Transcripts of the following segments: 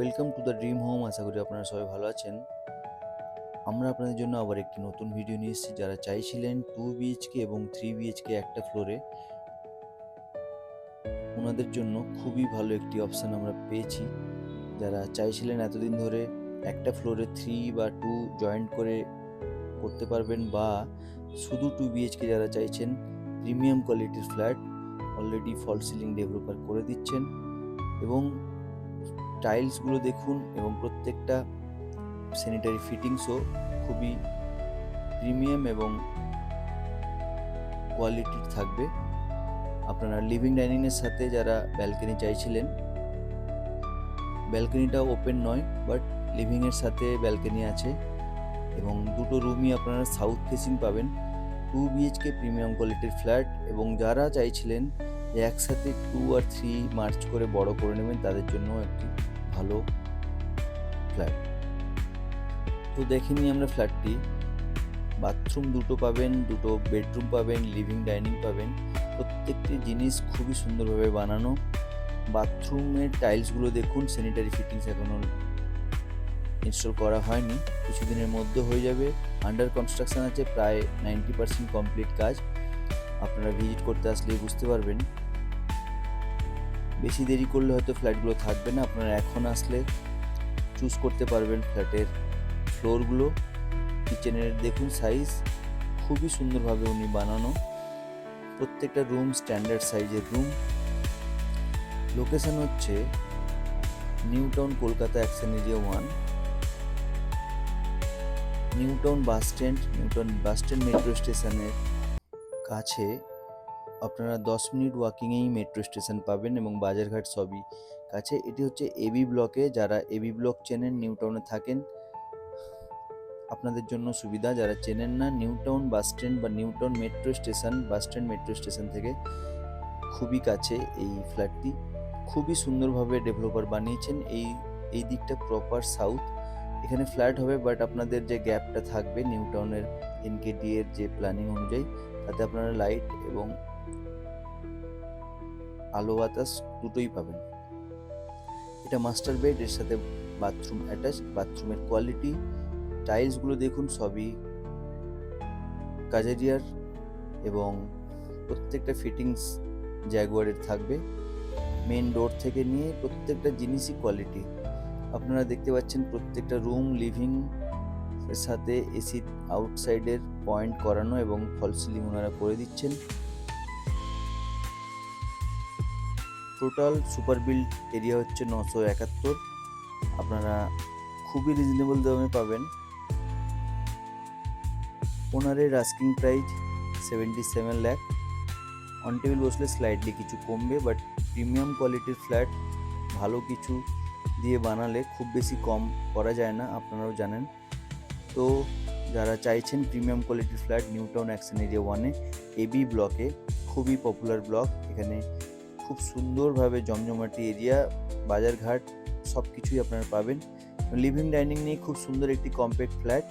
Welcome to the dream home. আশা করি আপনারা সবাই ভালো আছেন। আমরা আপনাদের জন্য আবার একটি নতুন ভিডিও নিয়ে এসেছি। যারা চাইছিলেন 2 বিএইচকে এবং 3 বিএইচকে একটা ফ্লোরে, ওনাদের জন্য খুবই ভালো একটি অপশান আমরা পেয়েছি। যারা চাইছিলেন এতদিন ধরে একটা ফ্লোরে 3 বা 2 জয়েন্ট করে করতে পারবেন, বা শুধু 2 বিএইচকে যারা চাইছেন, প্রিমিয়াম কোয়ালিটির ফ্ল্যাট অলরেডি ফল সিলিং ডেভেলপার করে দিচ্ছেন। এবং টাইলসগুলো দেখুন এবং প্রত্যেকটা স্যানিটারি ফিটিংসও খুবই প্রিমিয়াম এবং কোয়ালিটির থাকবে। আপনারা লিভিং ডাইনিংয়ের সাথে যারা ব্যালকনি চাইছিলেন, ব্যালকনিটা ওপেন নয়, বাট লিভিংয়ের সাথে ব্যালকনি আছে এবং দুটো রুমই আপনারা সাউথ ফেসিং পাবেন। 2 বিএইচকে প্রিমিয়াম কোয়ালিটির ফ্ল্যাট, এবং যারা চাইছিলেন যে একসাথে 2 আর 3 মার্চ করে বড় করে নেবেন, তাদের জন্য একটি ভালো ফ্ল্যাট। তো দেখে নিই আমরা ফ্ল্যাটটি। বাথরুম দুটো পাবেন, দুটো বেডরুম পাবেন, লিভিং ডাইনিং পাবেন। প্রত্যেকটি জিনিস খুবই সুন্দরভাবে বানানো। বাথরুমের টাইলসগুলো দেখুন, স্যানিটারি ফিটিংস এখনও ইনস্টল করা হয়নি, কিছুদিনের মধ্যে হয়ে যাবে। আন্ডার কনস্ট্রাকশন আছে, প্রায় 90% কমপ্লিট কাজ। আপনারা ভিজিট করতে আসলে বুঝতে পারবেন। বেশি দেরি করলে হয়তো ফ্ল্যাটগুলো থাকবে না। আপনারা এখন আসলে চুজ করতে পারবেন ফ্ল্যাটের ফ্লোরগুলো। কিচেনের দেখুন সাইজ, খুবই সুন্দরভাবে উনি বানানো। প্রত্যেকটা রুম স্ট্যান্ডার্ড সাইজের রুম। লোকেশন হচ্ছে new town, Kolkata action area 1, new town bus stand metro স্টেশনের কাছে। আপনারা 10 মিনিট ওয়াকিংয়েই মেট্রো স্টেশন পাবেন এবং বাজারঘাট সবই কাছে। এটি হচ্ছে এবি ব্লকে। যারা এবি ব্লক চেনেন, নিউ টাউনে থাকেন, আপনাদের জন্য সুবিধা। যারা চেনেন না, নিউ টাউন বাস স্ট্যান্ড বা নিউ টাউন মেট্রো স্টেশন থেকে খুবই কাছে এই ফ্ল্যাটটি। খুবই সুন্দরভাবে ডেভেলপার বানিয়েছেন। এই দিকটা প্রপার সাউথ, এখানে ফ্ল্যাট হবে, বাট আপনাদের যে গ্যাপটা থাকবে নিউ টাউনের এনকেডি এর যে প্ল্যানিং অনুযায়ী, তাতে আপনারা লাইট এবং আলো বাতাস দুটোই পাবেন। এটা মাস্টার বেড, এর সাথে বাথরুম অ্যাটাচ। বাথরুমের কোয়ালিটি, টাইলসগুলো দেখুন, সবই কাজেরিয়ার এবং প্রত্যেকটা ফিটিংস জ্যাগুয়ারের থাকবে। মেন ডোর থেকে নিয়ে প্রত্যেকটা জিনিসই কোয়ালিটি। আপনারা দেখতে পাচ্ছেন প্রত্যেকটা রুম লিভিং এর সাথে এসি আউটসাইডের পয়েন্ট করানো এবং ফল সিলিং ওনারা করে দিচ্ছেন। টোটাল সুপার বিল্ড এরিয়া হচ্ছে 971। আপনারা খুবই রিজনেবল দামে পাবেন। ওনারের asking price 77 lakh. On table বসলে স্লাইডলি কিছু কমবে, বাট প্রিমিয়াম কোয়ালিটির ফ্ল্যাট ভালো কিছু দিয়ে বানালে খুব বেশি কম করা যায় না, আপনারাও জানেন। তো যারা চাইছেন প্রিমিয়াম কোয়ালিটির flat, New Town Action Area 1-এ এবি ব্লকে, খুবই পপুলার ব্লক। এখানে খুব সুন্দরভাবে জমজমাটি এরিয়া, বাজারঘাট সব কিছুই আপনারা পাবেন। লিভিং ডাইনিং নিয়ে খুব সুন্দর একটি কম্প্যাক্ট ফ্ল্যাট।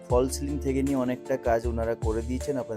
ফল সিলিং থেকে নিয়ে অনেকটা কাজ ওনারা করে দিয়েছেন। আপনাদের